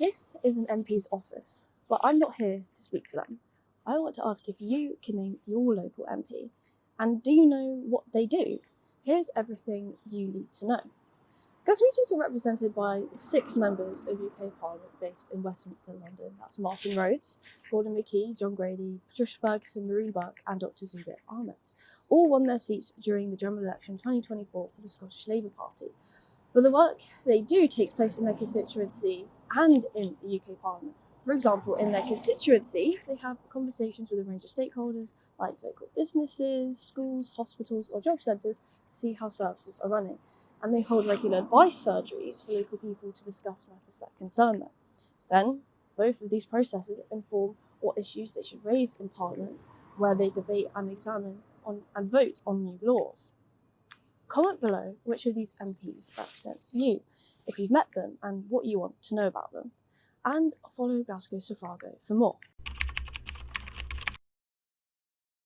This is an MP's office, but I'm not here to speak to them. I want to ask if you can name your local MP, and do you know what they do? Here's everything you need to know. Glaswegians are represented by 6 members of UK Parliament based in Westminster, London. That's Martin Rhodes, Gordon McKee, John Grady, Patricia Ferguson, Maureen Burke and Dr Zubir Ahmed. All won their seats during the general election 2024 for the Scottish Labour Party. But the work they do takes place in their constituency and in the UK Parliament. For example, in their constituency, they have conversations with a range of stakeholders like local businesses, schools, hospitals or job centres to see how services are running. And they hold regular advice surgeries for local people to discuss matters that concern them. Then, both of these processes inform what issues they should raise in Parliament, where they debate and examine and vote on new laws. Comment below which of these MPs represents you, if you've met them and what you want to know about them. And follow Glasgow Safago for more.